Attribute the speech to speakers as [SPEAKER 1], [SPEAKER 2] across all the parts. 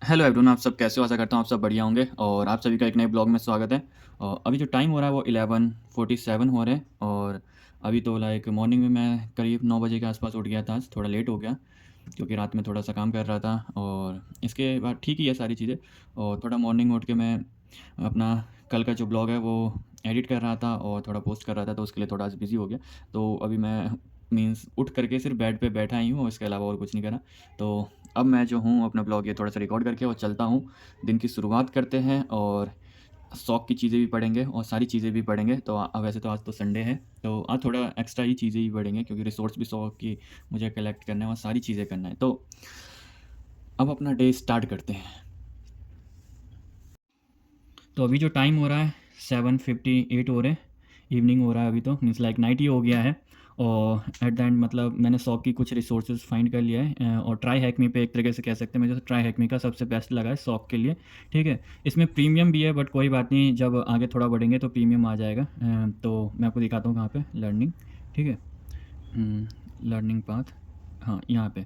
[SPEAKER 1] Hello everyone, आप सब कैसे हो? आशा करता हूँ आप सब बढ़िया होंगे और आप सभी का एक नए ब्लॉग में स्वागत है। और अभी जो टाइम हो रहा है वो 11:47 हो रहे हैं और अभी तो लाइक मॉर्निंग में मैं करीब 9 बजे के आसपास उठ गया था। आज थोड़ा लेट हो गया क्योंकि रात में थोड़ा-सा काम कर रहा था और इसके बाद ठीक ही है सारी चीज़ें। और थोड़ा मॉर्निंग में उठ के मैं अपना कल का जो ब्लॉग है वो एडिट कर रहा था और थोड़ा पोस्ट कर रहा था, तो उसके लिए थोड़ा आज बिज़ी हो गया। तो अभी मैं मीन्स उठ कर के सिर्फ़ बेड पे बैठा ही हूँ और इसके अलावा और कुछ नहीं करा। तो अब मैं जो हूँ अपना ब्लॉग ये थोड़ा-सा रिकॉर्ड करके और चलता हूँ। दिन की शुरुआत करते हैं और शौक की चीज़ें भी पढ़ेंगे और सारी चीज़ें भी पढ़ेंगे। तो वैसे तो आज तो संडे है, तो आज थोड़ा एक्स्ट्रा ही चीज़ें ही पढ़ेंगे क्योंकि रिसोर्स भी शौक की मुझे कलेक्ट करना है और सारी चीज़ें करना है। तो अब अपना डे स्टार्ट करते हैं। तो अभी जो टाइम हो रहा है 7:58 हो रहे हैं, इवनिंग हो रहा है अभी तो मीन्स लाइक नाइट ही हो गया है। और एट द एंड मतलब मैंने शौक की कुछ रिसोर्सेज फाइंड कर लिया है और ट्राई हैक मी पे एक तरीके से कह सकते हैं, मुझे ट्राई हैक मी का सबसे बेस्ट लगा है शौक के लिए। ठीक है, इसमें प्रीमियम भी है बट कोई बात नहीं, जब आगे थोड़ा बढ़ेंगे तो प्रीमियम आ जाएगा। तो मैं आपको दिखाता हूँ कहाँ पे लर्निंग। ठीक है, लर्निंग पाथ, हाँ यहाँ पे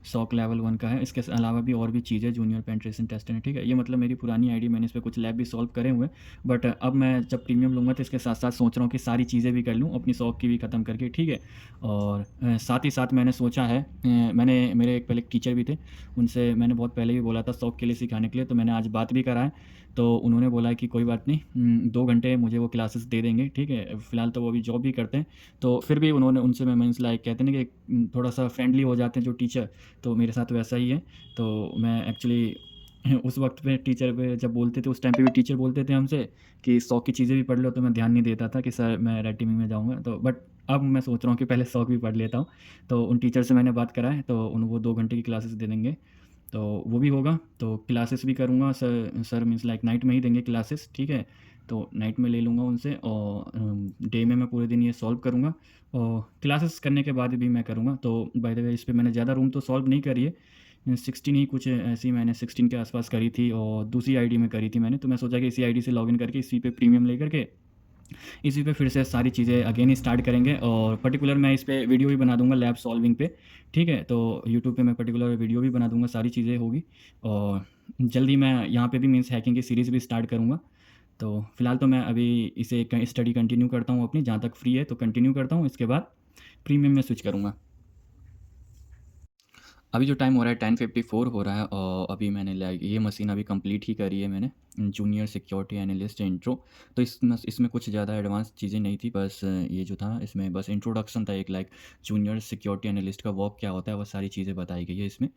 [SPEAKER 1] सॉक लेवल 1 का है। इसके अलावा भी और भी चीज़ें जूनियर पेनिट्रेशन टेस्ट है। ठीक है, ये मतलब मेरी पुरानी आईडी, मैंने इस पे कुछ लैब भी सॉल्व करे हुए हैं बट अब मैं जब प्रीमियम लूँगा तो इसके साथ साथ सोच रहा हूँ कि सारी चीज़ें भी कर लूँ, अपनी शौक की भी ख़त्म करके। ठीक है, और साथ ही साथ मैंने सोचा है, मैंने मेरे एक पहले एक टीचर भी थे, उनसे मैंने बहुत पहले भी बोला था शौक के लिए सिखाने के लिए, तो मैंने आज बात भी करा है। तो उन्होंने बोला है कि कोई बात नहीं, 2 घंटे मुझे वो क्लासेस दे देंगे। ठीक है, फ़िलहाल तो वो अभी जॉब भी करते हैं, तो फिर भी उन्होंने उनसे मैं मीन्स लाइक कहते हैं ना कि थोड़ा सा फ्रेंडली हो जाते हैं जो टीचर, तो मेरे साथ वैसा ही है। तो मैं एक्चुअली उस वक़्त पे टीचर पे जब बोलते थे, उस टाइम पे भी टीचर बोलते थे हमसे कि 100 की चीज़ें भी पढ़ लो, तो मैं ध्यान नहीं देता था कि सर मैं रेड टीमिंग में जाऊँगा। तो बट अब मैं सोच रहा हूँ कि पहले 100 भी पढ़ लेता हूँ। तो उन टीचर से मैंने बात करा है, तो उन वो 2 घंटे की क्लासेस दे देंगे, तो वो भी होगा। तो क्लासेस भी करूँगा, सर मीन्स लाइक नाइट में ही देंगे क्लासेस। ठीक है, तो नाइट में ले लूँगा उनसे और डे में मैं पूरे दिन ये सॉल्व करूँगा और क्लासेस करने के बाद भी मैं करूँगा। तो बाय द वे इस पे मैंने ज़्यादा रूम तो सॉल्व नहीं करी है, 16 ही कुछ ऐसी मैंने 16 के आसपास करी थी और दूसरी आईडी में करी थी मैंने। तो मैं सोचा कि इसी आईडी से लॉगिन करके इसी पे प्रीमियम लेकर के इसी पे फिर से सारी चीज़ें अगेन स्टार्ट करेंगे और पर्टिकुलर मैं इस पे वीडियो भी बना दूंगा लैब सॉल्विंग पे। ठीक है, तो यूट्यूब पे मैं पर्टिकुलर वीडियो भी बना दूंगा, सारी चीज़ें होगी और जल्दी मैं यहाँ पे भी मीन्स हैकिंग की सीरीज़ भी स्टार्ट करूँगा। तो फिलहाल तो मैं अभी इसे स्टडी कंटिन्यू करता हूँ अपनी, जहाँ तक फ्री है तो कंटिन्यू करता हूँ, इसके बाद प्रीमियम में स्विच करूँगा। अभी जो टाइम हो रहा है 10:54 हो रहा है और अभी मैंने लाइक ये मशीन अभी कंप्लीट ही करी है मैंने, जूनियर सिक्योरिटी एनालिस्ट इंट्रो। तो इसमें कुछ ज़्यादा एडवांस चीज़ें नहीं थी, बस ये जो था इसमें बस इंट्रोडक्शन था एक, लाइक जूनियर सिक्योरिटी एनालिस्ट का वर्क क्या होता है, वो सारी चीज़ें बताई गई है इसमें।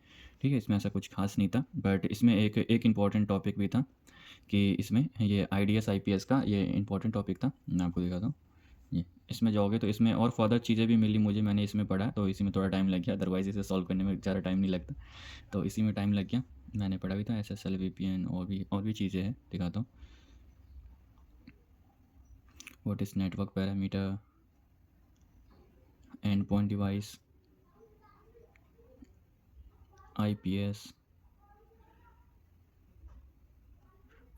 [SPEAKER 1] ठीक है, इसमें ऐसा कुछ खास नहीं था बट इसमें एक एक इम्पॉर्टेंट टॉपिक भी था कि इसमें ये IDS IPS का ये इम्पॉर्टेंट टॉपिक था। मैं आपको दिखाता हूँ, ये इसमें जाओगे तो इसमें और फर्दर चीज़ें भी मिली मुझे, मैंने इसमें पढ़ा तो इसी में थोड़ा टाइम लग गया, अदरवाइज़ इसे सॉल्व करने में ज़्यादा टाइम नहीं लगता, तो इसी में टाइम लग गया। मैंने पढ़ा भी था SSL VPN और भी चीज़ें हैं, दिखाता हूँ। What is network parameter, and point device, IPS,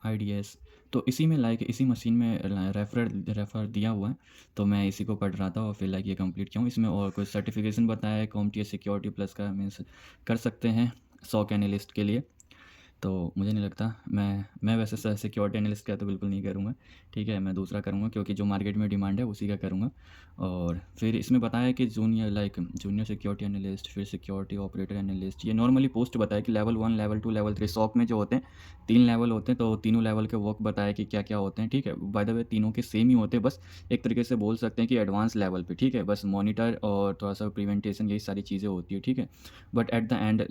[SPEAKER 1] IDS। तो इसी में लाइक इसी मशीन में रेफर दिया हुआ है, तो मैं इसी को पढ़ रहा था और फिर लाइक ये कंप्लीट किया हूँ। इसमें और कुछ सर्टिफिकेशन बताया है, CompTIA सिक्योरिटी प्लस का मीन्स कर सकते हैं सॉक एनालिस्ट के लिए। तो मुझे नहीं लगता, मैं वैसे सिक्योरिटी एनालिस्ट का तो बिल्कुल नहीं करूँगा। ठीक है, मैं दूसरा करूँगा क्योंकि जो मार्केट में डिमांड है उसी का करूँगा। और फिर इसमें बताया कि जूनियर सिक्योरिटी एनालिस्ट, फिर सिक्योरिटी ऑपरेटर एनालिस्ट, ये नॉर्मली पोस्ट बताया कि लेवल 1, लेवल 2, लेवल 3 सॉक में जो होते हैं 3 लेवल होते हैं, तो तीनों लेवल के वर्क बताया कि क्या क्या होते हैं। ठीक है, बाय द वे तीनों के सेम ही होते हैं, बस एक तरीके से बोल सकते हैं कि एडवांस लेवल पे। ठीक है, बस मॉनिटर और थोड़ा सा प्रिवेंटेशन, यही सारी चीज़ें होती है। ठीक है, बट एट द एंड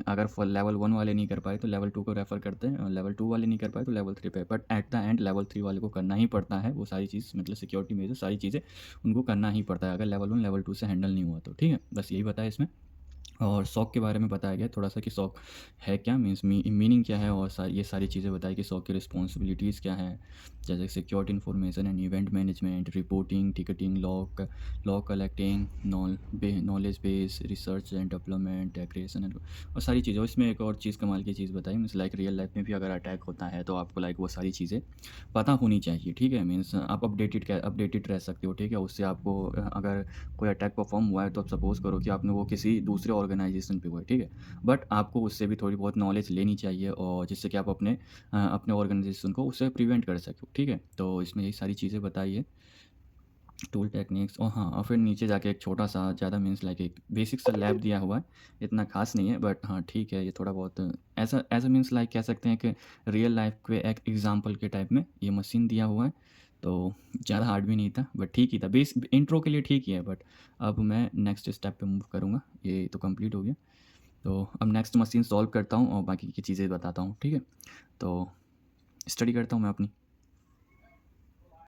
[SPEAKER 1] अगर लेवल 1 वाले नहीं कर पाए तो लेवल 2 को रेफ़र करते हैं, और लेवल 2 वाले नहीं कर पाए तो लेवल 3 पे, but at the end level 3 वाले को करना ही पड़ता है वो सारी चीज़, मतलब सिक्योरिटी में जो सारी चीज़ें उनको करना ही पड़ता है अगर लेवल 1 लेवल 2 से हैंडल नहीं हुआ तो। ठीक है, बस यही बताया इसमें। और शौक के बारे में बताया गया थोड़ा सा कि शौक है क्या, मीन्स मीनिंग क्या है, और ये सारी चीज़ें बताई कि शौक की रिस्पॉन्सिबिलिटीज़ क्या है, जैसे security information and event management, reporting, ticketing, law collecting, knowledge base, research and development, decoration, और सारी चीज़ें। और इसमें एक और चीज़ कमाल की चीज़ बताई, मीन्स लाइक रियल लाइफ में भी अगर अटैक होता है तो आपको लाइक वो सारी चीज़ें पता होनी चाहिए। ठीक है, मीन्स आप अपडेटेड रह सकते हो। ठीक है, उससे आपको अगर कोई अटैक परफॉर्म हुआ है तो आप सपोज़ करो कि आपने वो किसी दूसरे ऑर्गेनाइजेशन पे हुआ है, ठीक है। बट आपको उससे भी थोड़ी बहुत नॉलेज लेनी चाहिए और जिससे कि आप अपने ऑर्गेनाइजेशन को उससे प्रिवेंट कर सको, ठीक है। तो इसमें यही सारी चीज़ें बताई है, टूल टेक्निक्स। और हाँ, और फिर नीचे जाके एक छोटा सा, ज़्यादा मीन्स लाइक एक बेसिक सा लैब दिया हुआ है, इतना खास नहीं है बट हाँ ठीक है, ये थोड़ा बहुत ऐसा ऐसा मीन्स लाइक कह सकते हैं कि रियल लाइफ के एक एग्जांपल के टाइप में ये मशीन दिया हुआ है। तो ज़्यादा हार्ड भी नहीं था बट ठीक ही था, बेस इंट्रो के लिए ठीक ही है। बट अब मैं नेक्स्ट स्टेप पे मूव करूँगा, ये तो कंप्लीट हो गया। तो अब नेक्स्ट मशीन सॉल्व करता हूँ और बाकी की चीज़ें बताता हूँ, ठीक है। तो स्टडी करता हूँ मैं अपनी।